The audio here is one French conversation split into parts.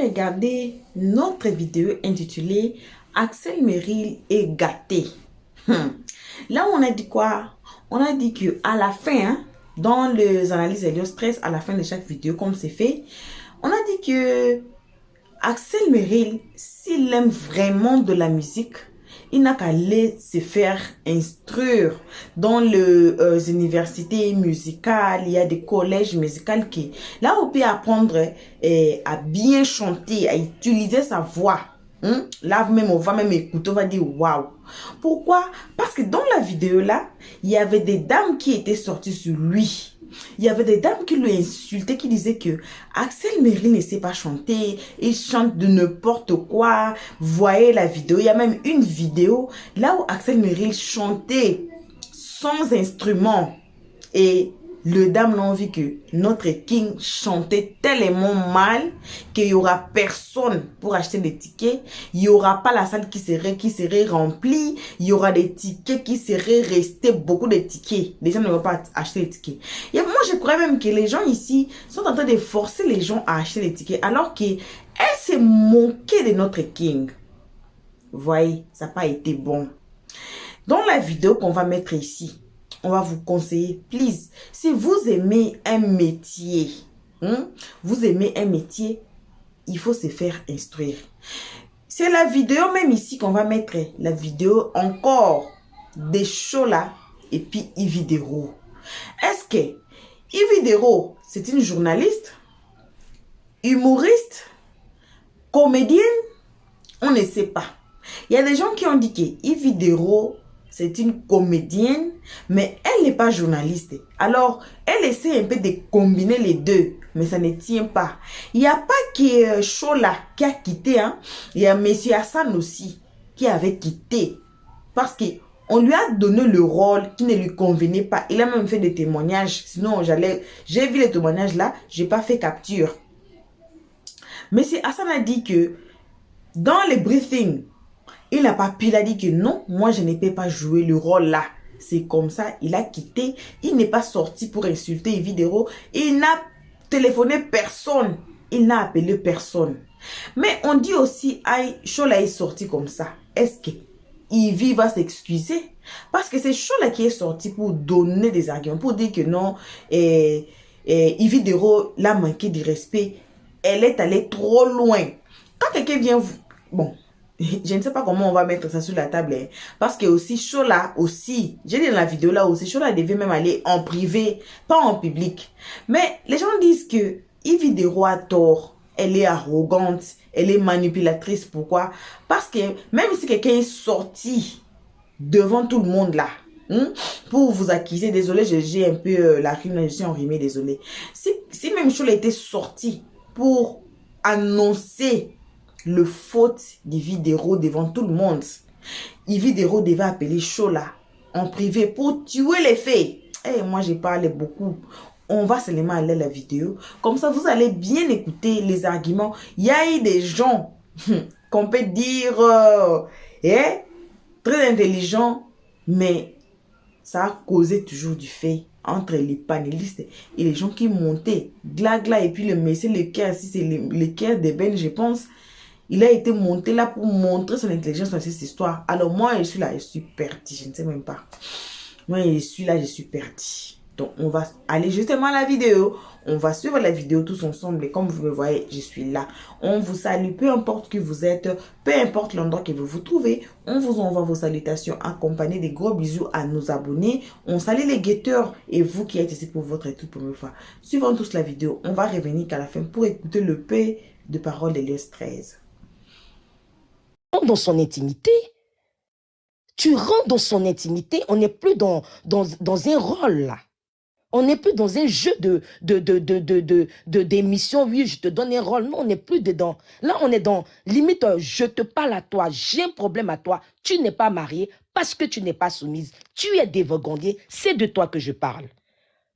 regarder notre vidéo intitulée Axel Merrill est gâté. Là, on a dit quoi? On a dit que à la fin, dans les analyses Helios 13, à la fin de chaque vidéo, comme c'est fait, on a dit que Axel Merrill, s'il aime vraiment de la musique, il n'a qu'à aller se faire instruire dans les universités musicales. Il y a des collèges musicaux qui, là, on peut apprendre à bien chanter, à utiliser sa voix. Là, même, on va même écouter, on va dire waouh. Pourquoi? Parce que dans la vidéo là, il y avait des dames qui étaient sorties sur lui. Il y avait des dames qui lui insultaient, qui disaient que Axel Merrill ne sait pas chanter, il chante de n'importe quoi. Voyez la vidéo, il y a même une vidéo là où Axel Merrill chantait sans instrument. Et les dames l'ont vu que notre King chantait tellement mal qu'il n'y aura personne pour acheter des tickets. Il n'y aura pas la salle qui serait remplie. Il y aura des tickets qui seraient restés, beaucoup de tickets. Les gens ne vont pas acheter les tickets. Et moi, je crois même que les gens ici sont en train de forcer les gens à acheter les tickets alors qu'elle s'est moquée de notre King. Vous voyez, ça n'a pas été bon. Dans la vidéo qu'on va mettre ici, on va vous conseiller, please, si vous aimez un métier, il faut se faire instruire. C'est la vidéo même ici qu'on va mettre, la vidéo encore des shows là, et puis Yves Dero. Est-ce que Yves Dero, c'est une journaliste, humoriste, comédienne? On ne sait pas. Il y a des gens qui ont dit que Yves Dero, c'est une comédienne, mais elle n'est pas journaliste. Alors, elle essaie un peu de combiner les deux, mais ça ne tient pas. Il n'y a pas que Chola qui a quitté. Il y a M. Hassan aussi qui avait quitté. Parce qu'on lui a donné le rôle qui ne lui convenait pas. Il a même fait des témoignages. Sinon, j'ai vu les témoignages là, je n'ai pas fait capture. M. Hassan a dit que dans les briefings, il n'a pas pu, il a dit que non, moi je ne peux pas jouer le rôle là. C'est comme ça, il a quitté. Il n'est pas sorti pour insulter Yves Dero. Il n'a téléphoné personne. Il n'a appelé personne. Mais on dit aussi, Chola est sorti comme ça. Est-ce que Yves va s'excuser? Parce que c'est Chola qui est sorti pour donner des arguments, pour dire que non, Yves Dero l'a manqué de respect. Elle est allée trop loin. Quand quelqu'un vient vous... Bon... Je ne sais pas comment on va mettre ça sur la table. Parce que aussi, Chola aussi, j'ai dit dans la vidéo là aussi, Chola devait même aller en privé, pas en public. Mais les gens disent que Yves Dero a tort. Elle est arrogante, elle est manipulatrice. Pourquoi? Parce que même si quelqu'un est sorti devant tout le monde là, pour vous accuser, désolé, j'ai un peu la rime, je suis enrhumée, désolé. Si même Chola était sorti pour annoncer le faute d'Yves Dero devant tout le monde, Yves Dero devait appeler Chola en privé pour tuer les faits. Et moi, j'ai parlé beaucoup. On va seulement aller à la vidéo. Comme ça, vous allez bien écouter les arguments. Il y a eu des gens qu'on peut dire très intelligents, mais ça a causé toujours du fait entre les panélistes et les gens qui montaient. Gla, et puis le monsieur, le cœur, si c'est le cœur des Ben, je pense. Il a été monté là pour montrer son intelligence dans cette histoire. Alors moi, je suis là, je suis perdu. Je ne sais même pas. Moi, je suis là, je suis perdu. Donc, on va aller justement à la vidéo. On va suivre la vidéo tous ensemble. Et comme vous me voyez, je suis là. On vous salue, peu importe qui vous êtes, peu importe l'endroit que vous vous trouvez. On vous envoie vos salutations accompagnées des gros bisous à nos abonnés. On salue les guetteurs et vous qui êtes ici pour votre toute première fois. Suivons tous la vidéo. On va revenir qu'à la fin pour écouter le paix de parole d'Helios 13. Dans son intimité. Tu rentres dans son intimité, on n'est plus dans un rôle là. On n'est plus dans un jeu d'émission. Oui, je te donne un rôle. Non, on n'est plus dedans. Là, on est dans limite, je te parle à toi, j'ai un problème à toi. Tu n'es pas mariée parce que tu n'es pas soumise. Tu es dévergondée, c'est de toi que je parle.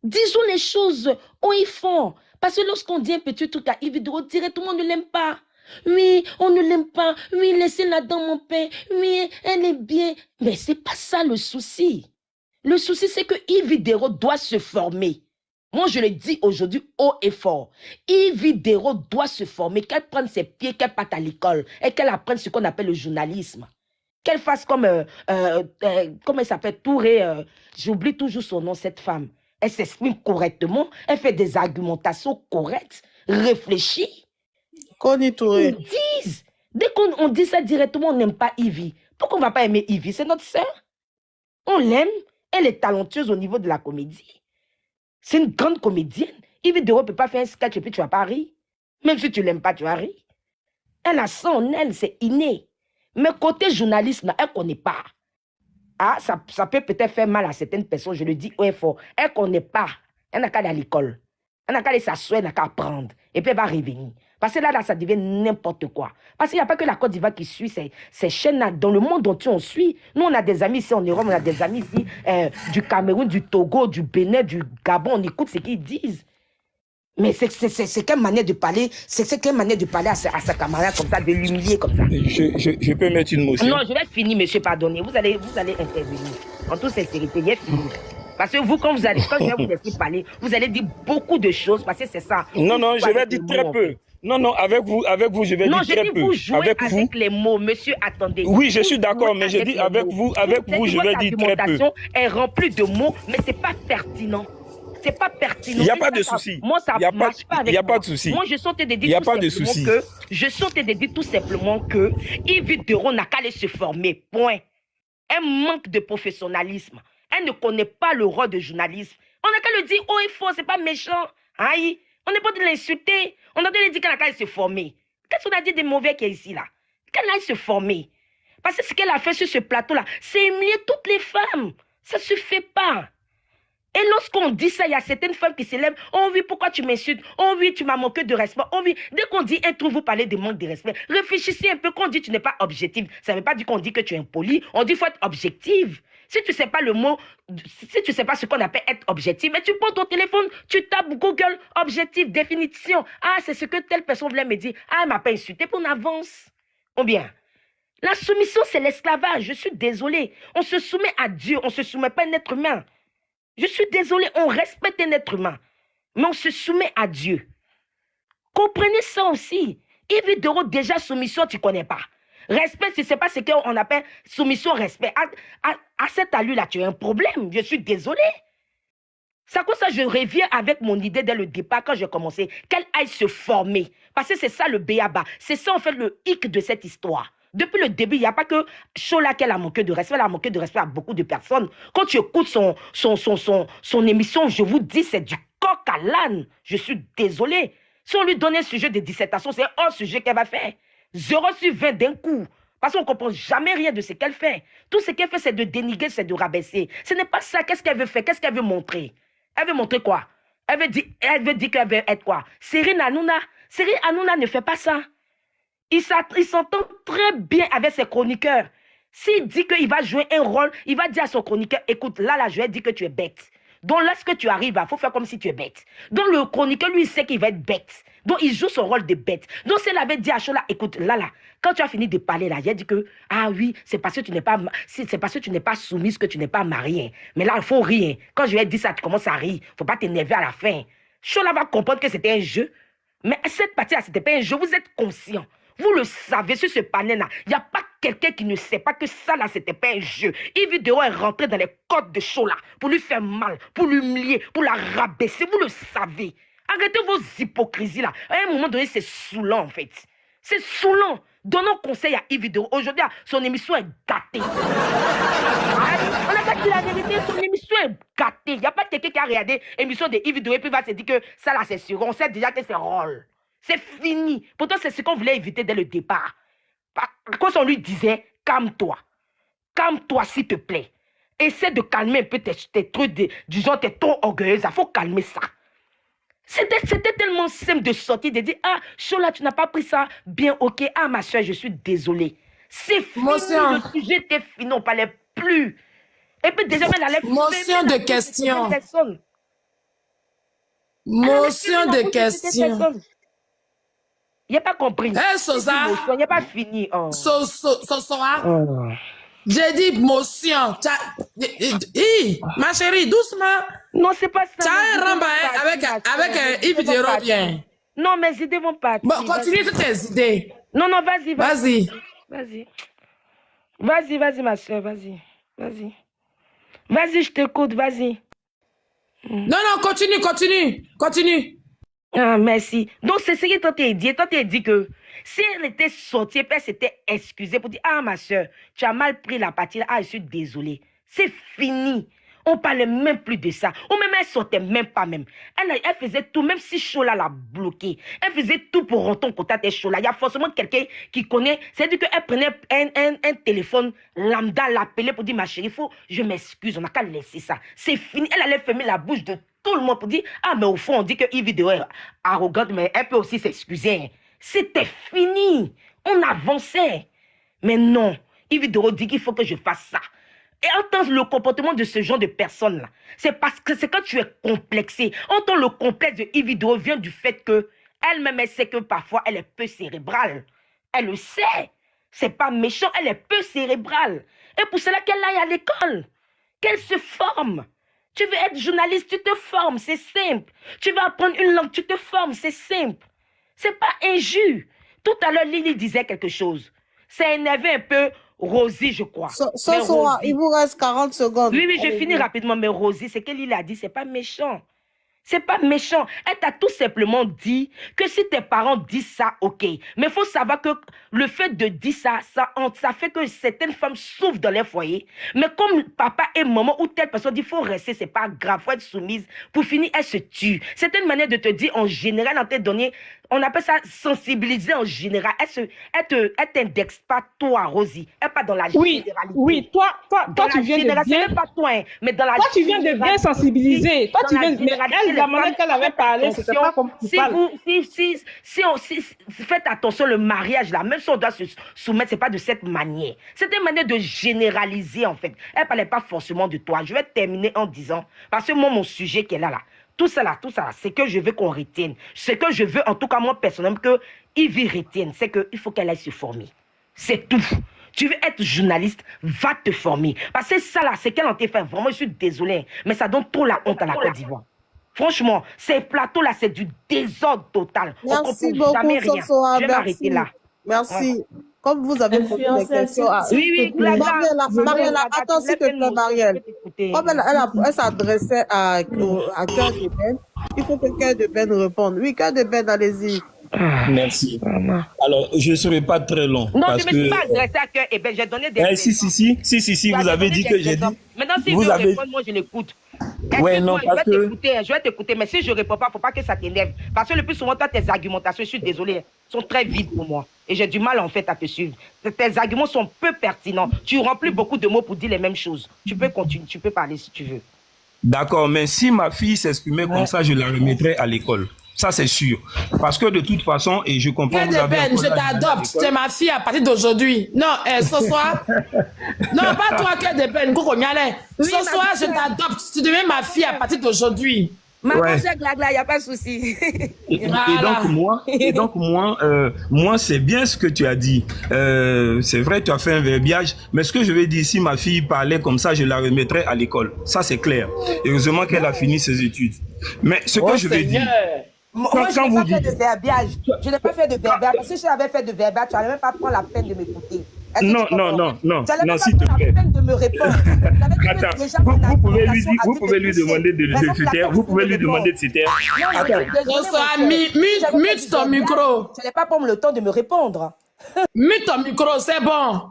Disons les choses où ils font. Parce que lorsqu'on dit un petit truc à Yves Dero, directement, on ne l'aime pas. Oui, on ne l'aime pas. Oui, laissez-la dans mon père. Oui, elle est bien. Mais c'est pas ça le souci. Le souci, c'est que Yves Dero doit se former. Moi, je le dis aujourd'hui haut et fort. Yves Dero doit se former, qu'elle prenne ses pieds, qu'elle parte à l'école et qu'elle apprenne ce qu'on appelle le journalisme. Qu'elle fasse comme, comment elle s'appelle, Touré, j'oublie toujours son nom, cette femme. Elle s'exprime correctement, elle fait des argumentations correctes, réfléchies. Connie Touré. Ils disent, dès qu'on dit ça directement, on n'aime pas Ivy. Pourquoi on ne va pas aimer Ivy? C'est notre sœur. On l'aime, elle est talentueuse au niveau de la comédie. C'est une grande comédienne. Ivy Dero ne peut pas faire un sketch et puis tu vas pas rire. Même si tu ne l'aimes pas, tu vas rire. Elle a ça en elle, c'est inné. Mais côté journalisme, elle ne connaît pas. Ah, ça peut peut-être faire mal à certaines personnes, je le dis haut et fort. Elle ne connaît pas. Elle n'a qu'à aller à l'école. Elle n'a qu'à aller s'asseoir, elle n'a qu'à apprendre. Et puis elle va revenir. Parce que là, ça devient n'importe quoi. Parce qu'il n'y a pas que la Côte d'Ivoire qui suit ces chaînes-là. Dans le monde entier, on suit. Nous, on a des amis ici en Europe, on a des amis ici du Cameroun, du Togo, du Bénin, du Gabon. On écoute ce qu'ils disent. Mais c'est quelle manière de parler, c'est quelle manière de parler à sa camarade comme ça, de l'humilier comme ça. Je peux mettre une motion. Non, je vais finir, monsieur, pardonnez. Vous allez intervenir. En toute sincérité, j'ai fini. Parce que vous, quand je vais vous laisser parler, vous allez dire beaucoup de choses, parce que c'est ça. Non, je vais dire très peu. Non, avec vous, je vais dire très peu. Non, je dis vous jouez avec les mots, monsieur, attendez. Oui, je suis d'accord, mais je dis avec vous, je vais dire très peu. Votre est remplie de mots, mais c'est pas pertinent. C'est pas pertinent. Il n'y a pas de souci. Moi, ça ne marche pas avec moi. Il n'y a pas de souci. Moi, je suis en train de dire tout simplement que Yves Dero n'a qu'à aller se former. Point. Elle manque de professionnalisme. Elle ne connaît pas le rôle de journaliste. On n'a qu'à le dire haut et fort, c'est pas méchant. Aïe. On n'est pas de l'insulter. On a dit qu'elle n'a qu'à aller se former. Qu'est-ce qu'on a dit de mauvais qui est ici, là? Qu'elle aille se former. Parce que ce qu'elle a fait sur ce plateau-là, c'est humilier toutes les femmes. Ça ne se fait pas. Et lorsqu'on dit ça, il y a certaines femmes qui s'élèvent. Oh oui, pourquoi tu m'insultes? Oh oui, tu m'as manqué de respect. Oh oui, dès qu'on dit un truc, vous parlez de manque de respect. Réfléchissez un peu. Quand on dit tu n'es pas objectif, ça ne veut pas dire qu'on dit que tu es impoli. On dit qu'il faut être objectif. Si tu ne sais pas le mot, si tu ne sais pas ce qu'on appelle être objectif, mais tu prends ton téléphone, tu tapes Google, objectif, définition. Ah, c'est ce que telle personne voulait me dire. Ah, elle ne m'a pas insulté, puis on avance. Ou bien, la soumission, c'est l'esclavage. Je suis désolée. On se soumet à Dieu, on ne se soumet pas à un être humain. Je suis désolé, on respecte un être humain, mais on se soumet à Dieu. Comprenez ça aussi. Yves Dero, déjà soumission, tu ne connais pas. Respect, ce n'est pas ce qu'on appelle soumission, respect. À cet allure-là, tu as un problème. Je suis désolé. C'est comme ça que je reviens avec mon idée dès le départ, quand j'ai commencé, qu'elle aille se former. Parce que c'est ça le béaba. C'est ça, en fait, le hic de cette histoire. Depuis le début, il n'y a pas que Chola qu'elle a manqué de respect. Elle a manqué de respect à beaucoup de personnes. Quand tu écoutes son émission, je vous dis, c'est du coq à l'âne. Je suis désolé. Si on lui donne un sujet de dissertation, c'est un sujet qu'elle va faire. 0 sur 20 d'un coup. Parce qu'on ne comprend jamais rien de ce qu'elle fait. Tout ce qu'elle fait, c'est de dénigrer, c'est de rabaisser. Ce n'est pas ça. Qu'est-ce qu'elle veut faire? Qu'est-ce qu'elle veut montrer? Elle veut montrer quoi? Elle veut dire qu'elle veut être quoi? Cyril Hanouna. Cyril Hanouna ne fait pas ça. Il s'entend très bien avec ses chroniqueurs. S'il dit qu'il va jouer un rôle, il va dire à son chroniqueur, écoute, là, je vais dire que tu es bête. Donc là, ce que tu arrives, il faut faire comme si tu es bête. Donc le chroniqueur, lui, il sait qu'il va être bête. Donc il joue son rôle de bête. Donc s'il avait dit à Chola, écoute, là, quand tu as fini de parler, là, il a dit que, ah oui, c'est parce que tu n'es pas soumise que tu n'es pas mariée. Mais là, il faut rire. Quand je lui ai dit ça, tu commences à rire. Il ne faut pas t'énerver à la fin. Chola va comprendre que c'était un jeu. Mais cette partie-là, ce n'était pas un jeu. Vous êtes conscient. Vous le savez, sur ce panel-là, il n'y a pas quelqu'un qui ne sait pas que ça, là, c'était pas un jeu. Yves Dero est rentré dans les côtes de Chola pour lui faire mal, pour l'humilier, pour la rabaisser. Vous le savez. Arrêtez vos hypocrisies, là. À un moment donné, c'est saoulant, en fait. C'est saoulant. Donnons conseil à Yves Dero. Aujourd'hui, son émission est gâtée. On n'a pas dit la vérité, son émission est gâtée. Il n'y a pas quelqu'un qui a regardé l'émission de Yves Dero et puis va se dire que ça, là, c'est sûr. On sait déjà que c'est rôle. C'est fini. Pourtant, c'est ce qu'on voulait éviter dès le départ. Quand on lui disait, calme-toi. Calme-toi, s'il te plaît. Essaie de calmer un peu tes trucs, du genre, t'es trop orgueilleuse. Il faut calmer ça. C'était tellement simple de sortir, de dire, ah, Chola, tu n'as pas pris ça bien, ok. Ah, ma soeur, je suis désolée. C'est fini, le sujet était fini, on ne parlait plus. Et puis, déjà, elle allait... Motion de question. Motion de question. Il n'a pas compris. Sosa. Il n'a pas fini. Oh. Sosa. J'ai dit motion. Ma chérie, doucement. Non, c'est pas ça. Tu as un ramba avec Yves Dero bien. Non, mes idées vont partir. Bon, continue sur tes idées. Non, vas-y. Vas-y. Vas-y, ma soeur, vas-y. Vas-y, je t'écoute, vas-y. Non, continue. Ah, merci. Donc, c'est ce que toi t'es dit. Toi, t'es dit que si elle était sortie, elle s'était excusée pour dire, ah, ma soeur, tu as mal pris la partie là. Ah, je suis désolée. C'est fini. On parlait même plus de ça. Ou même elle sortait même pas même. Elle faisait tout, même si Chola l'a bloqué. Elle faisait tout pour rentrer en contact avec Chola. Il y a forcément quelqu'un qui connaît. C'est-à-dire qu'elle prenait un téléphone lambda, l'appelait pour dire, ma chérie, je m'excuse, on n'a qu'à laisser ça. C'est fini. Elle allait fermer la bouche de tout le monde pour dire, ah, mais au fond, on dit que Yves Dero est arrogante, mais elle peut aussi s'excuser. C'était fini. On avançait. Mais non. Yves Dero dit qu'il faut que je fasse ça. Et entends le comportement de ce genre de personnes-là. C'est parce que c'est quand tu es complexé. Entends le complexe de Yves Dero vient du fait que elle-même, elle sait que parfois, elle est peu cérébrale. Elle le sait. C'est pas méchant, elle est peu cérébrale. Et pour cela qu'elle aille à l'école. Qu'elle se forme. Tu veux être journaliste, tu te formes, c'est simple. Tu veux apprendre une langue, tu te formes, c'est simple. C'est pas injure. Tout à l'heure, Lily disait quelque chose. Ça énervait un peu Rosie, je crois. Il vous reste 40 secondes. Oui, je finis rapidement. Mais Rosie, ce que Lily a dit, c'est pas méchant. C'est pas méchant. Elle t'a tout simplement dit que si tes parents disent ça, ok. Mais il faut savoir que le fait de dire ça fait que certaines femmes souffrent dans les foyers. Mais comme papa et maman ou telle personne dit, il faut rester, c'est pas grave, il faut être soumise. Pour finir, elle se tue. C'est une manière de te dire en général, on t'a donné, on appelle ça sensibiliser en général. Elle t'indexe pas toi, Rosie. Elle pas dans la généralité. Oui, toi tu viens de bien... pas toi, hein, mais dans la toi, tu viens de bien sensibiliser. Toi, tu viens de... Mais la manière qu'elle avait parlé, c'était pas comme tu parles. Faites attention, le mariage, là, même si on doit se soumettre, c'est pas de cette manière. C'est une manière de généraliser, en fait. Elle parlait pas forcément de toi. Je vais terminer en disant, parce que moi, mon sujet qui est là, tout ça, c'est que je veux qu'on retienne. Ce que je veux, en tout cas, moi, personnellement, que Yves retienne, c'est qu'il faut qu'elle aille se former. C'est tout. Tu veux être journaliste, va te former. Parce que ça, là, c'est qu'elle en t'a fait. Vraiment, je suis désolé, mais ça donne trop la honte à la Côte d'Ivoire. Franchement, ces plateaux-là, c'est du désordre total. Merci beaucoup, Sosoa. Je vais m'arrêter là. Merci. Ouais. Comme vous avez posé des questions... Oui, Mariella, attends s'il te plaît, Marielle. Comme elle s'adressait à Cœur de Ben, il faut que Cœur de Ben réponde. Oui, Cœur de Ben, allez-y. Merci. Alors, je ne serai pas très long. Non, parce je ne me suis pas adressé à Cœur et Ben, j'ai donné des... Si, vous avez dit que j'ai dit... Maintenant, si vous répondre, moi, je l'écoute. Ouais, non, parce que... Je vais t'écouter, mais si je ne réponds pas, il ne faut pas que ça t'énerve. Parce que le plus souvent, toi, tes argumentations, je suis désolée, sont très vides pour moi. Et j'ai du mal, en fait, à te suivre. Tes arguments sont peu pertinents. Tu remplis beaucoup de mots pour dire les mêmes choses. Tu peux continuer, tu peux parler si tu veux. D'accord, mais si ma fille s'exprimait comme ça, je la remettrais à l'école. Ça, c'est sûr. Parce que de toute façon, et je comprends... je t'adopte. C'est ma fille à partir d'aujourd'hui. Non, ce soir... non, pas toi, Kedeben. Ce soir, je t'adopte. Tu deviens ma fille à partir d'aujourd'hui. Maman, c'est glagla, il n'y a pas de souci. Et donc moi, c'est bien ce que tu as dit. C'est vrai, tu as fait un verbiage, mais ce que je vais dire, si ma fille parlait comme ça, je la remettrais à l'école. Ça, c'est clair. Et heureusement qu'elle a fini ses études. Mais ce que je vais dire... Moi, je n'ai pas fait de verbiage. Je n'ai pas fait de verbiage. Parce que si j'avais fait de verbiage, tu n'allais même pas prendre la peine de m'écouter. Non, s'il te plaît. De me répondre. Attends, vous pouvez lui demander de se taire. Vous pouvez lui demander de se taire. Mute ton micro. Tu n'allais pas prendre le temps de me répondre. Mute ton micro, c'est bon.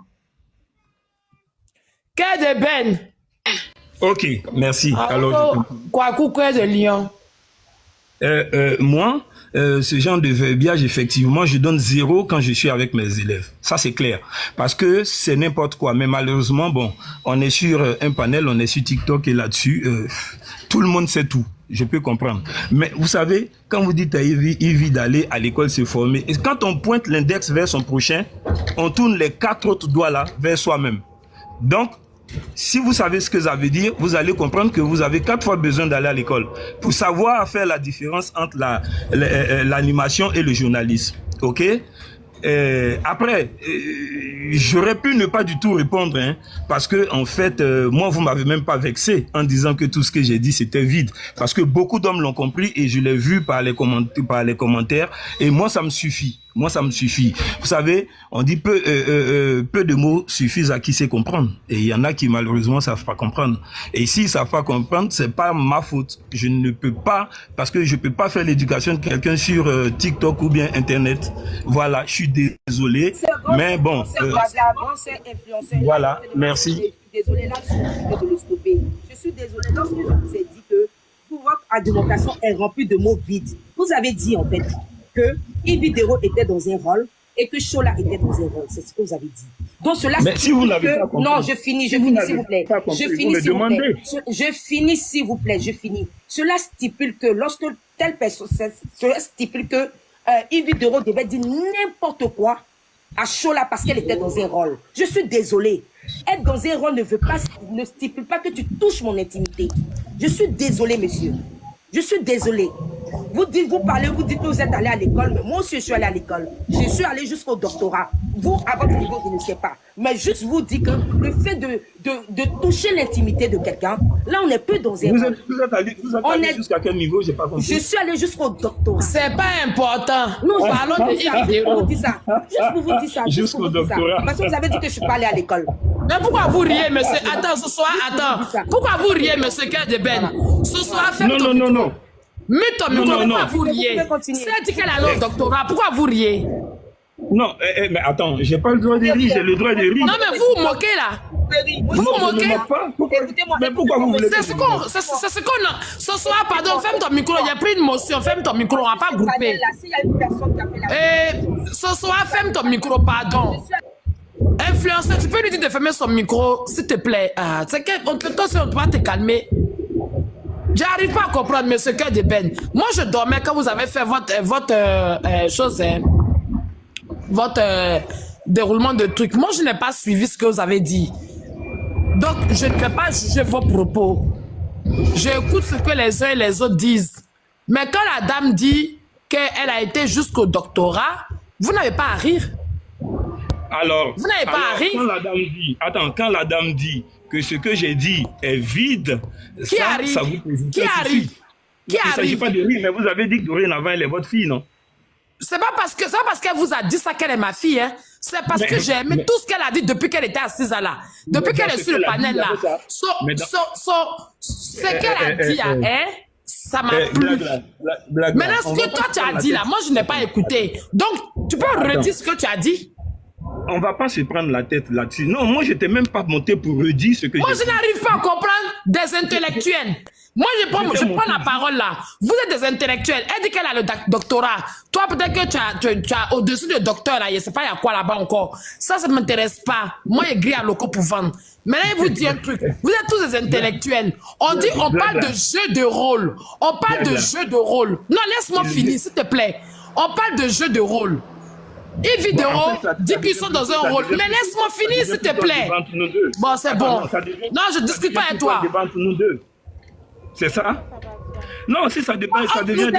Kedeben. Ok, merci. Alors, Kwaku de Lyon. Moi, ce genre de verbiage, effectivement, je donne 0 quand je suis avec mes élèves. Ça, c'est clair. Parce que c'est n'importe quoi. Mais malheureusement, bon, on est sur un panel, on est sur TikTok et là-dessus, tout le monde sait tout. Je peux comprendre. Mais vous savez, quand vous dites à Yves d'aller à l'école se former, et quand on pointe l'index vers son prochain, on tourne les 4 autres doigts là vers soi-même. Donc, si vous savez ce que ça veut dire, vous allez comprendre que vous avez 4 fois besoin d'aller à l'école pour savoir faire la différence entre l'animation et le journalisme. Ok? Après, j'aurais pu ne pas du tout répondre, hein, parce que en fait, moi, vous m'avez même pas vexé en disant que tout ce que j'ai dit c'était vide, parce que beaucoup d'hommes l'ont compris et je l'ai vu par les commentaires, et moi ça me suffit. Moi, ça me suffit. Vous savez, on dit peu de mots suffisent à qui sait comprendre. Et il y en a qui, malheureusement, savent pas comprendre. Et s'ils savent pas comprendre, c'est pas ma faute. Je ne peux pas, parce que je peux pas faire l'éducation de quelqu'un sur TikTok ou bien Internet. Voilà, je suis désolé. Mais bon. Voilà, merci. Je suis désolé de le stopper. Je suis désolé lorsque je vous ai dit que toute votre argumentation est remplie de mots vides. Vous avez dit, en fait, que Ividero était dans un rôle et que Chola était dans un rôle. C'est ce que vous avez dit. Donc cela mais si vous n'avez pas compris. Non, je finis, s'il vous plaît. Je finis, s'il vous plaît. Cela stipule que lorsque telle personne, cela stipule que Ividero devait dire n'importe quoi à Chola parce qu'elle était dans un rôle. Je suis désolée. Être dans un rôle ne stipule pas que tu touches mon intimité. Je suis désolée, monsieur. Je suis désolée. Vous dites que vous êtes allé à l'école, mais moi aussi je suis allé à l'école. Je suis allé jusqu'au doctorat. Vous, à votre niveau, vous ne savez pas. Mais juste vous dire que le fait de toucher l'intimité de quelqu'un, là on est peu dans un... Vous êtes allé jusqu'à quel niveau? J'ai pas compris. Je suis allé jusqu'au doctorat. C'est pas important. Non, parlons de Ividero. Juste pour vous dire ça. Jusqu'au doctorat. Parce que vous avez dit que je ne suis pas allé à l'école. Mais pourquoi vous riez, monsieur? Attends, ce soir, Pourquoi vous riez, monsieur Kadeben? Ce soir, faites ton micro. Non. Mets ton micro, pourquoi vous riez? C'est dit qu'elle a le doctorat, pourquoi vous riez? Non, mais attends, j'ai pas le droit de rire, j'ai le droit de rire. Non, mais vous vous moquez là. Vous vous moquez. Mais pourquoi vous voulez? C'est ce qu'on a. Ce soir, pardon, ferme ton micro, il y a pris une motion, ferme ton micro, on va pas grouper. Ce soir, ferme ton micro, pardon. Influenceur, tu peux lui dire de fermer son micro, s'il te plaît. C'est qu'on doit te calmer. J'arrive pas à comprendre, monsieur Kadeben. Moi, je dormais quand vous avez fait votre déroulement de trucs. Moi, je n'ai pas suivi ce que vous avez dit. Donc, je ne vais pas juger vos propos. J'écoute ce que les uns et les autres disent. Mais quand la dame dit qu'elle a été jusqu'au doctorat, vous n'avez pas à rire. Alors, vous n'avez pas à rire. Quand la dame dit que ce que j'ai dit est vide, ça vous pose un souci. Il ne s'agit pas de rire, mais vous avez dit que dorénavant, elle est votre fille, non? C'est pas parce qu'elle vous a dit ça qu'elle est ma fille, hein. C'est parce que j'ai aimé tout ce qu'elle a dit depuis qu'elle était assise là. Depuis qu'elle est sur le panel là. Ce qu'elle a dit, hein, ça m'a plu. Maintenant, ce que toi tu as dit là, moi je n'ai pas écouté. Donc, tu peux redire ce que tu as dit? On va pas se prendre la tête là-dessus. Non, moi, je n'étais même pas monté pour redire ce que j'ai dit. Moi, je n'arrive pas à comprendre des intellectuels. Moi, je prends la parole là. Vous êtes des intellectuels. Elle dit qu'elle a le doctorat. Toi, peut-être que tu as au-dessus de docteur là. Je ne sais pas, il y a quoi là-bas encore. Ça ne m'intéresse pas. Moi, j'ai grillé à loco pour vendre. Maintenant, je vous dis un truc. Vous êtes tous des intellectuels. On dit, on parle de jeu de rôle. On parle de jeu de rôle. Non, laisse-moi finir, s'il te plaît. On parle de jeu de rôle. Ividero dit qu'ils sont dans un rôle. Mais laisse-moi finir, s'il te plaît. Bon, c'est bon. Non, je ne discute pas avec toi. C'est ça? Non, si ça dépend, ça devient...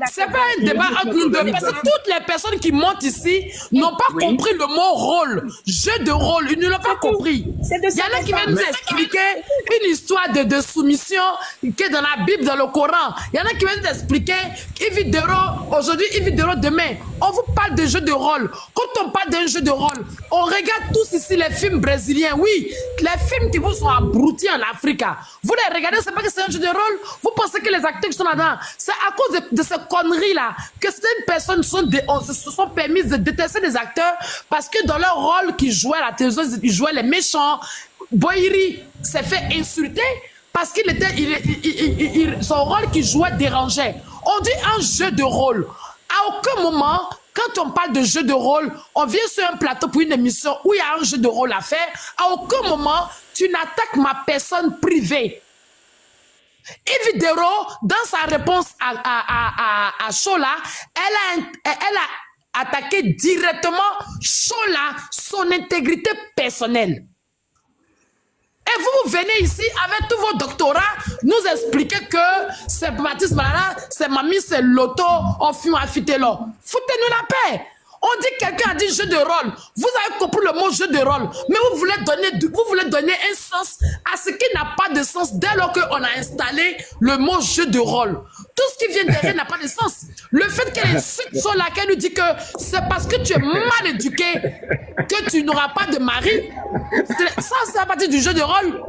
C'est pas un débat entre nous deux. Parce que toutes les personnes qui montent ici n'ont pas compris le mot rôle. Jeu de rôle, ils ne l'ont pas compris. Il y en a qui viennent nous expliquer une histoire de soumission qui est dans la Bible, dans le Coran. Il y en a qui viennent nous expliquer Ividero aujourd'hui, Ividero demain. On vous parle de jeu de rôle. Quand on parle d'un jeu de rôle, on regarde tous ici les films brésiliens. Oui, les films qui vous sont abrutis en Afrique. Vous les regardez, c'est pas que c'est un jeu de rôle. Vous pensez que les acteurs qui sont là-dedans, c'est à cause de ces conneries-là que certaines personnes se sont permises de détester les acteurs parce que dans leur rôle qu'ils jouaient à la télévision, ils jouaient les méchants. Boiri s'est fait insulter parce qu'il était, son rôle qu'il jouait dérangeait. On dit un jeu de rôle. À aucun moment, quand on parle de jeu de rôle, on vient sur un plateau pour une émission où il y a un jeu de rôle à faire. À aucun moment, tu n'attaques ma personne privée. Ividero, dans sa réponse à Chola, elle a attaqué directement Chola, son intégrité personnelle. Et vous venez ici avec tous vos doctorats, nous expliquer que c'est Baptiste Malala, c'est Mamie, c'est Loto, on fume à Fitelo. Foutez-nous la paix. On dit que quelqu'un a dit jeu de rôle. Vous avez compris le mot jeu de rôle. Mais vous voulez donner un sens à ce qui n'a pas de sens dès lors qu'on a installé le mot jeu de rôle. Tout ce qui vient derrière n'a pas de sens. Le fait qu'elle est là, qu'elle nous dit que c'est parce que tu es mal éduqué que tu n'auras pas de mari. Ça, c'est à partir du jeu de rôle.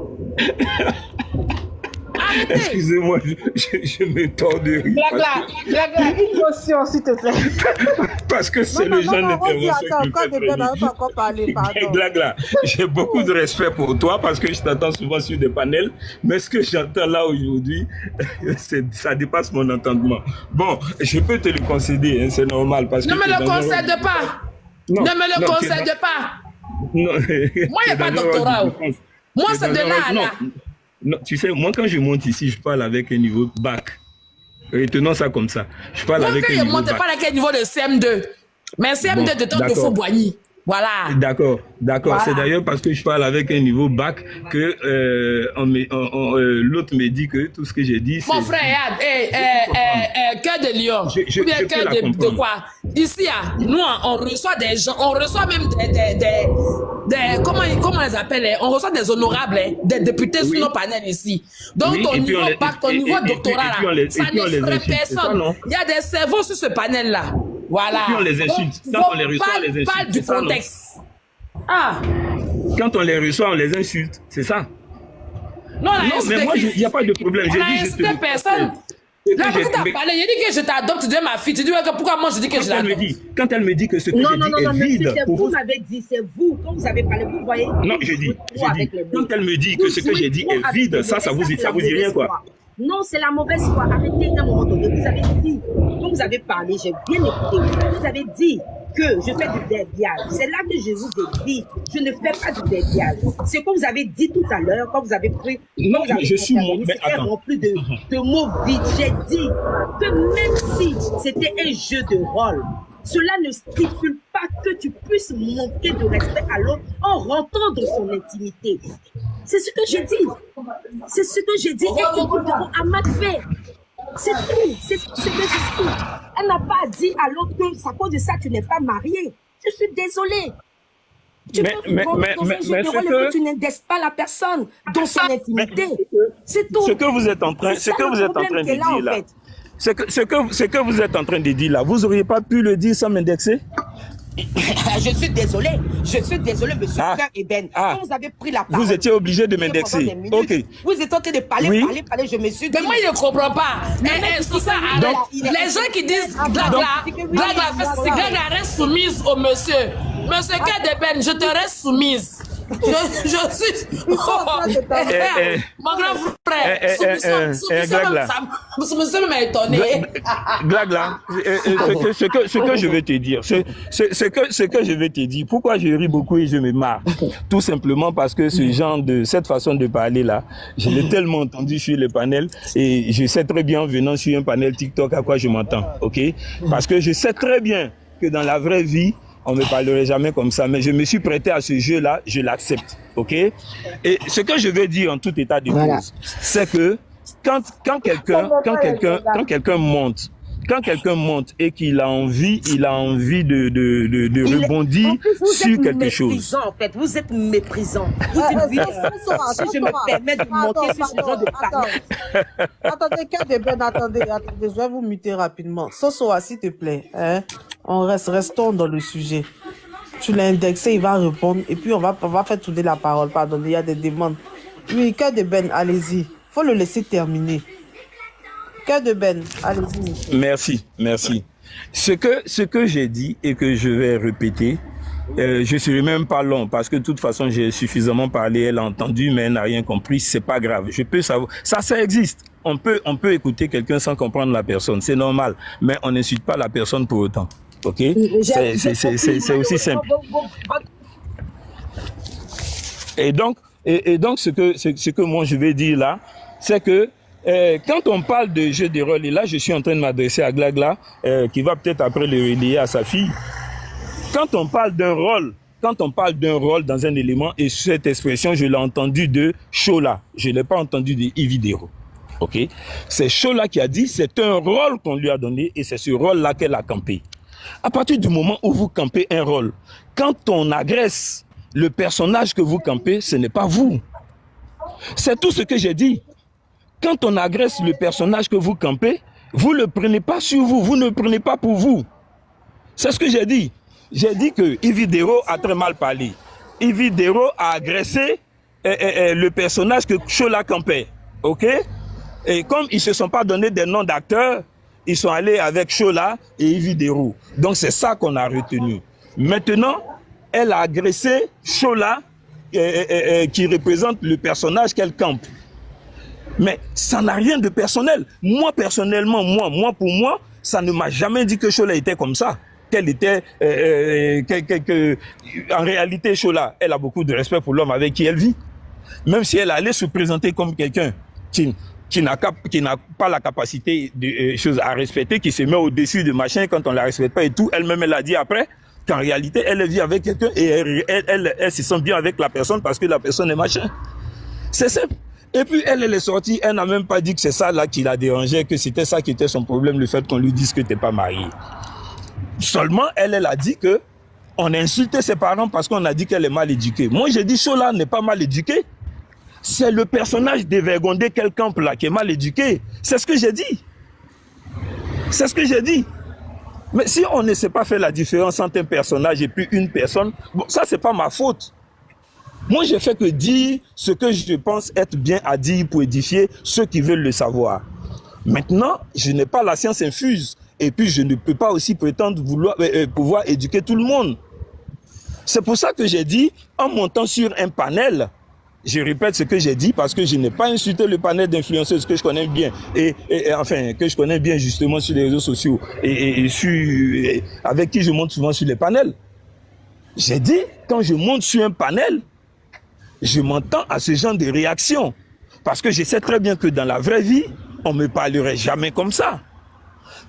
Arrêtez. Excusez-moi, je me tords de rire. Glagla, une notion, s'il te plaît. Parce que c'est le genre d'intervention qui me fait très Glagla, j'ai beaucoup de respect pour toi parce que je t'entends souvent sur des panels, mais ce que j'entends là aujourd'hui, ça dépasse mon entendement. Bon, je peux te le concéder, hein, c'est normal. Parce que ne me le concède pas. Non, ne me le concède pas. Non. Moi, il n'y a pas de doctorat. Moi, c'est de là à là. Non, tu sais, moi quand je monte ici, je parle avec un niveau bac. Retenons ça comme ça. Je parle avec un niveau bac. Moi, je ne monte pas avec un niveau de CM2. Mais CM2 de temps de Faux-Boigny. Voilà. D'accord. Voilà. C'est d'ailleurs parce que je parle avec un niveau bac que l'autre me dit que tout ce que j'ai dit, c'est... Mon frère, cœur de lion. Ou bien cœur de quoi? Ici, nous, on reçoit des gens, on reçoit même des comment ils appellent? On reçoit des honorables, des députés sur nos panels ici. Donc, ton niveau bac, ton niveau doctorat, ça ne ferait personne. Il y a des cerveaux sur ce panel-là. Voilà. Et puis on les insulte. Quand on les reçoit, on les insulte. Parle du contexte. Quand on les reçoit, on les insulte. C'est ça. Non, mais moi, il n'y a pas de problème. J'ai dit, insulté personne. Là, quand tu as parlé, j'ai dit que je t'adopte, tu es ma fille. Tu dis pourquoi moi je dis que je l'adopte. Quand elle me dit que ce que j'ai dit est vide. C'est vous m'avez dit, c'est vous. Quand vous avez parlé, vous voyez. Non, j'ai dit. Quand elle me dit que ce que j'ai dit est vide, ça vous dit rien, quoi. Non, c'est la mauvaise foi. Arrêtez d'un moment donné. Vous avez dit, quand vous avez parlé, j'ai bien écouté. Vous avez dit que je fais du débiage. C'est là que je vous ai dit, je ne fais pas du débiage. C'est comme vous avez dit tout à l'heure, quand vous avez pris... Non, mais je suis mon... C'était rempli de mots vides. J'ai dit que même si c'était un jeu de rôle, cela ne stipule pas que tu puisses manquer de respect à l'autre en rentrant dans son intimité. C'est ce que j'ai dit. C'est ce que j'ai dit et que nous devons à mal faire. C'est tout. C'est tout. Elle n'a pas dit à l'autre que à cause de ça, tu n'es pas marié. Je suis désolée. Tu tu n'indexes pas la personne dans son intimité. C'est tout. Ce que vous êtes en train de dire là. Ce que vous êtes en train de dire là, vous n'auriez pas pu le dire sans m'indexer? Je suis désolé, monsieur Frère Eben. Quand vous avez pris la parole, vous étiez obligé de m'indexer. Ok. Vous êtes en train de parler, je me suis dit. Mais moi, je ne comprends pas. Les gens qui disent Glagla reste soumise au monsieur. Monsieur Kedeben, je te reste soumise. Je suis. Mon grand frère, soumise m'a étonné. Glagla, ce que je vais te dire, ce que je vais te dire, pourquoi je ris beaucoup et je me marre? Tout simplement parce que cette façon de parler là, je l'ai tellement entendu sur les panels et je sais très bien, venant sur un panel TikTok, à quoi je m'entends, ok? Parce que je sais très bien que dans la vraie vie, on ne me parlerait jamais comme ça, mais je me suis prêté à ce jeu-là, je l'accepte, ok? Et ce que je veux dire en tout état de cause, c'est que quand quelqu'un monte et qu'il a envie de rebondir sur quelque chose. En fait, vous êtes méprisant. Vous dites oui, si je me permets de monter sur ce genre de parole. Attendez, attendez, je vais vous muter rapidement. Sosoa, s'il te plaît, hein? Restons dans le sujet. Tu l'as indexé, il va répondre et puis on va faire tourner la parole. Pardon, il y a des demandes. Oui, Cœur de Ben, allez-y. Faut le laisser terminer. Cœur de Ben, allez-y. Merci. Ce que j'ai dit et que je vais répéter, je serai même pas long parce que de toute façon j'ai suffisamment parlé, elle a entendu mais elle n'a rien compris, c'est pas grave. Je peux savoir, ça existe. On peut écouter quelqu'un sans comprendre la personne, c'est normal, mais on n'insulte pas la personne pour autant. Ok? C'est aussi simple. Et donc ce que moi je vais dire là, c'est que quand on parle de jeu de rôle, et là je suis en train de m'adresser à Glagla, qui va peut-être après le relayer à sa fille. Quand on parle d'un rôle quand on parle d'un rôle dans un élément, et cette expression, je l'ai entendue de Chola, je ne l'ai pas entendue de Ividero. Ok, c'est Chola qui a dit, c'est un rôle qu'on lui a donné et c'est ce rôle-là qu'elle a campé. À partir du moment où vous campez un rôle, quand on agresse le personnage que vous campez, ce n'est pas vous. C'est tout ce que j'ai dit. Quand on agresse le personnage que vous campez, vous ne le prenez pas sur vous, vous ne le prenez pas pour vous. C'est ce que j'ai dit. J'ai dit que Ividero a très mal parlé. Ividero a agressé le personnage que Chola campait. Ok? Et comme ils ne se sont pas donné des noms d'acteurs, ils sont allés avec Chola et Ividero. Donc c'est ça qu'on a retenu. Maintenant, elle a agressé Chola qui représente le personnage qu'elle campe. Mais ça n'a rien de personnel. Moi, personnellement, pour moi, ça ne m'a jamais dit que Chola était comme ça. Qu'elle était... en réalité, Chola, elle a beaucoup de respect pour l'homme avec qui elle vit. Même si elle allait se présenter comme quelqu'un qui n'a pas la capacité de choses à respecter, qui se met au-dessus de machin quand on ne la respecte pas et tout. Elle-même, elle a dit après qu'en réalité, elle vit avec quelqu'un et elle se sent bien avec la personne parce que la personne est machin. C'est simple. Et puis, elle est sortie, elle n'a même pas dit que c'est ça là qui la dérangeait, que c'était ça qui était son problème, le fait qu'on lui dise que tu n'es pas marié. Seulement, elle a dit que on a insulté ses parents parce qu'on a dit qu'elle est mal éduquée. Moi, j'ai dit, Chola n'est pas mal éduquée. C'est le personnage dévergondé qu'elle campe là qui est mal éduqué. C'est ce que j'ai dit. C'est ce que j'ai dit. Mais si on ne sait pas faire la différence entre un personnage et puis une personne, bon, ça, c'est pas ma faute. Moi, j'ai fait que dire ce que je pense être bien à dire pour édifier ceux qui veulent le savoir. Maintenant, je n'ai pas la science infuse. Et puis, je ne peux pas aussi prétendre pouvoir éduquer tout le monde. C'est pour ça que j'ai dit, en montant sur un panel, je répète ce que j'ai dit parce que je n'ai pas insulté le panel d'influenceuses que je connais bien enfin que je connais bien justement sur les réseaux sociaux et avec qui je monte souvent sur les panels. J'ai dit quand je monte sur un panel, je m'entends à ce genre de réaction parce que je sais très bien que dans la vraie vie, on me parlerait jamais comme ça.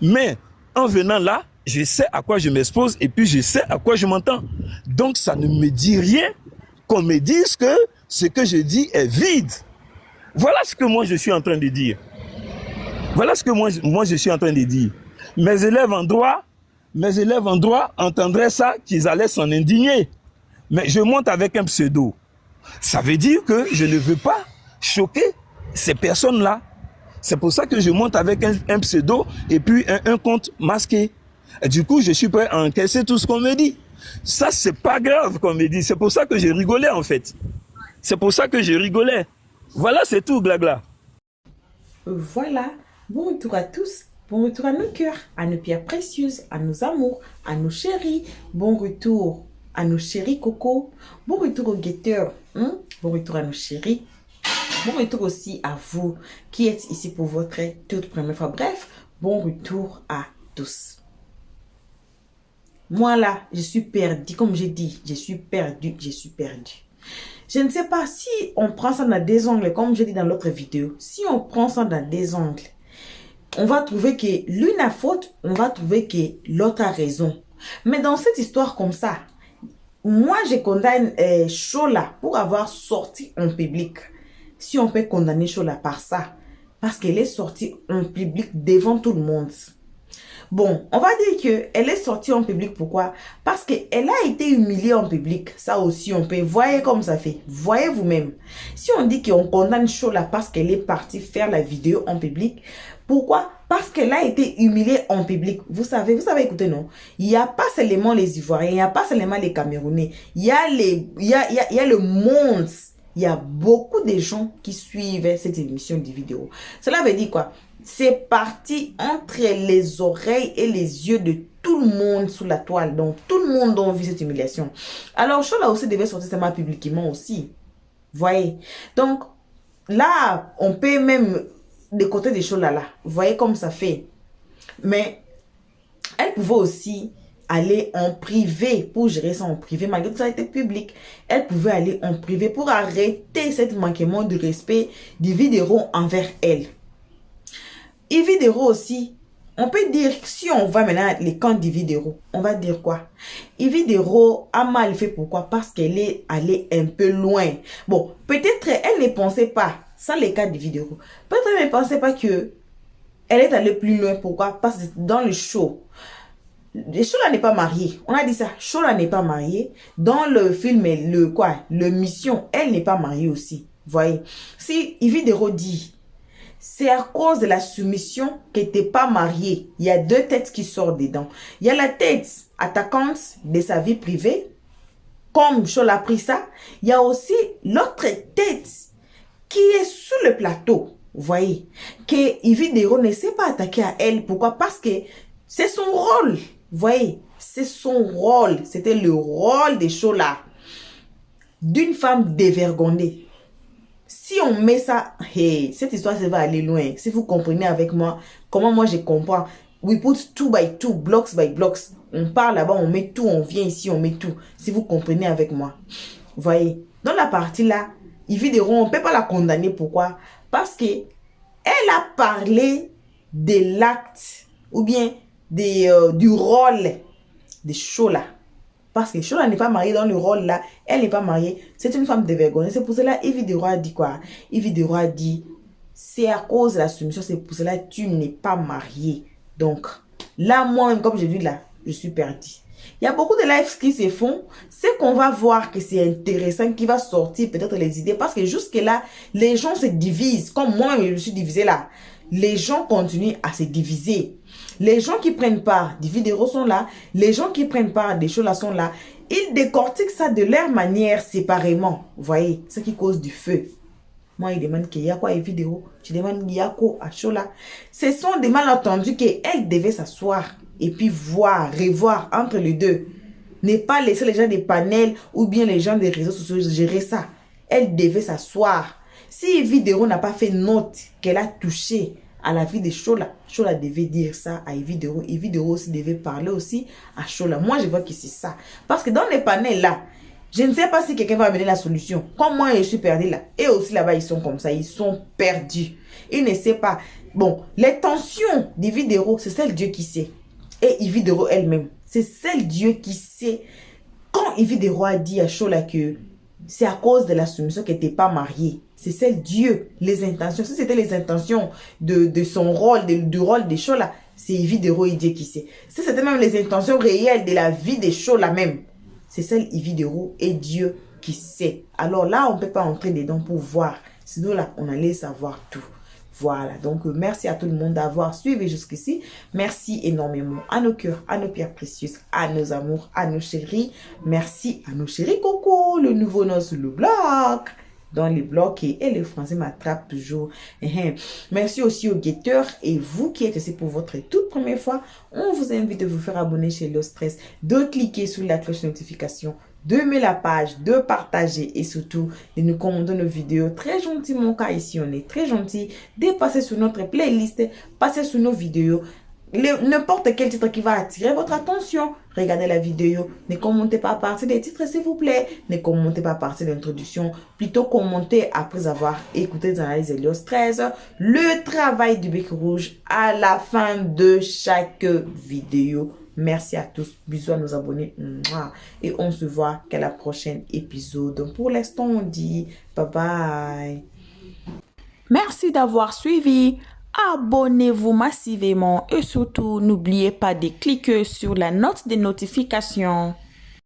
Mais en venant là, je sais à quoi je m'expose et puis je sais à quoi je m'entends. Donc ça ne me dit rien qu'on me dise que ce que je dis est vide. Voilà ce que moi je suis en train de dire. Voilà ce que moi je suis en train de dire. Mes élèves en droit entendraient ça, qu'ils allaient s'en indigner. Mais je monte avec un pseudo. Ça veut dire que je ne veux pas choquer ces personnes-là. C'est pour ça que je monte avec un pseudo et puis un compte masqué. Et du coup, je suis prêt à encaisser tout ce qu'on me dit. Ça, c'est pas grave qu'on me dit. C'est pour ça que j'ai rigolé en fait. C'est pour ça que je rigolais. Voilà, c'est tout, Glagla. Voilà. Bon retour à tous. Bon retour à nos cœurs, à nos pierres précieuses, à nos amours, à nos chéris. Bon retour à nos chéris Coco. Bon retour aux guetteurs. Bon retour à nos chéris. Bon retour aussi à vous qui êtes ici pour votre toute première fois. Bref, bon retour à tous. Moi là, je suis perdue. Comme j'ai dit, je suis perdue. Je ne sais pas si on prend ça dans des angles, comme j'ai dit dans l'autre vidéo. Si on prend ça dans des angles, on va trouver que l'une a faute, on va trouver que l'autre a raison. Mais dans cette histoire comme ça, moi je condamne Chola pour avoir sorti en public. Si on peut condamner Chola par ça, parce qu'elle est sortie en public devant tout le monde. Bon, on va dire qu'elle est sortie en public. Pourquoi? Parce qu'elle a été humiliée en public. Ça aussi, on peut. Voyez comme ça fait. Voyez vous-même. Si on dit qu'on condamne Chola parce qu'elle est partie faire la vidéo en public, pourquoi? Parce qu'elle a été humiliée en public. Vous savez, écoutez, non? Il n'y a pas seulement les Ivoiriens, il n'y a pas seulement les Camerounais. Il y a le monde. Il y a beaucoup de gens qui suivent cette émission de vidéo. Cela veut dire quoi? C'est parti entre les oreilles et les yeux de tout le monde sous la toile. Donc, tout le monde a vu cette humiliation. Alors, Chola aussi devait sortir sa main publiquement aussi. Voyez? Donc, là, on peut même des côtés de Chola là. Voyez comme ça fait. Mais, elle pouvait aussi aller en privé pour gérer ça en privé, malgré que ça a été public. Elle pouvait aller en privé pour arrêter cette manquement de respect des vidéos envers elle. Ividero aussi, On peut dire, si on va maintenant les camps d'Yvi Dero, on va dire quoi? Yvi Dero a mal fait, pourquoi? Parce qu'elle est allée un peu loin. Bon, peut-être elle ne pensait pas, ça les cas d'Yvi Dero, peut-être elle ne pensait pas que elle est allée plus loin, pourquoi? Parce que dans le show, Chola n'est pas mariée. On a dit ça. Chola n'est pas mariée. Dans le film, le Mission, elle n'est pas mariée aussi. Voyez. Si Yvi Dero dit, c'est à cause de la soumission qu'elle n'était pas mariée. Il y a deux têtes qui sortent dedans. Il y a la tête attaquante de sa vie privée, comme Chola a pris ça. Il y a aussi l'autre tête qui est sous le plateau. Vous voyez. Que Yvi Dero ne s'est pas attaqué à elle. Pourquoi? Parce que c'est son rôle. Vous voyez, c'est son rôle. C'était le rôle de Chola. D'une femme dévergondée. Si on met ça, hey, cette histoire, ça va aller loin. Si vous comprenez avec moi, comment moi je comprends. We put 2 by 2, blocks by blocks. On part là-bas, on met tout, on vient ici, on met tout. Si vous comprenez avec moi. Vous voyez, dans la partie là, Yvi Dero, on ne peut pas la condamner. Pourquoi? Parce que elle a parlé de l'acte ou bien du rôle de Chola. Parce que Chola n'est pas mariée dans le rôle là. Elle n'est pas mariée. C'est une femme dévergondée. C'est pour cela Yvi Dero a dit quoi? Yvi Dero a dit, c'est à cause de la soumission. C'est pour cela que tu n'es pas mariée. Donc, là, moi, comme je dis là, je suis perdue. Il y a beaucoup de lives qui se font. C'est qu'on va voir que c'est intéressant, qui va sortir peut-être les idées. Parce que jusque là, les gens se divisent. Comme moi, je me suis divisée là. Les gens continuent à se diviser. Les gens qui prennent part des vidéos sont là. Les gens qui prennent part des choses là sont là. Ils décortiquent ça de leur manière séparément. Vous voyez, ce qui cause du feu. Moi, il demande qu'il y a quoi les vidéos. Tu demandes qu'il y a quoi à Chola. Ce sont des malentendus qu'elle devait s'asseoir et puis voir, revoir entre les deux. Ne pas laisser les gens des panels ou bien les gens des réseaux sociaux gérer ça. Elle devait s'asseoir. Si Yvi Dero n'a pas fait note qu'elle a touché à la vie de Chola, Chola devait dire ça à Yvi Dero. Yvi Dero aussi devait parler aussi à Chola. Moi, je vois que c'est ça. Parce que dans les panels là, je ne sais pas si quelqu'un va amener la solution. Comme moi, je suis perdue là. Et aussi là-bas, ils sont comme ça. Ils sont perdus. Ils ne savent pas. Bon, les tensions d'Yvi Dero, c'est celle Dieu qui sait. Et Yvi Dero elle-même, c'est celle Dieu qui sait. Quand Yvi Dero a dit à Chola que c'est à cause de la soumission qu'elle n'était pas mariée. C'est celle Dieu, les intentions. Si c'était les intentions de son rôle, du rôle des Chola, c'est Yvi Dero et Dieu qui sait. Si c'était même les intentions réelles de la vie des Chola même, c'est celle Yvi Dero et Dieu qui sait. Alors là, on ne peut pas entrer dedans pour voir. Sinon là, on allait savoir tout. Voilà, donc merci à tout le monde d'avoir suivi jusqu'ici. Merci énormément à nos cœurs, à nos pierres précieuses, à nos amours, à nos chéris. Merci à nos chéris coco, le nouveau nom sur le bloc. Dans les blocs et le français m'attrape toujours. Merci aussi aux guetteurs et vous qui êtes ici pour votre toute première fois. On vous invite de vous faire abonner chez Low Stress, de cliquer sur la cloche de notification, de mettre la page, de partager et surtout de nous commenter nos vidéos. Très gentiment, car ici on est très gentil, de passer sur notre playlist, passer sur nos vidéos. N'importe quel titre qui va attirer votre attention, regardez la vidéo. Ne commentez pas à partir des titres s'il vous plaît. Ne commentez pas à partir de l'introduction. Plutôt commentez après avoir écouté les analyses de Low Stress, le travail du bec rouge à la fin de chaque vidéo. Merci à tous. Bisous à nos abonnés. Et on se voit qu'à la prochaine épisode. Pour l'instant, on dit bye bye. Merci d'avoir suivi. Abonnez-vous massivement et surtout n'oubliez pas de cliquer sur la note de notification.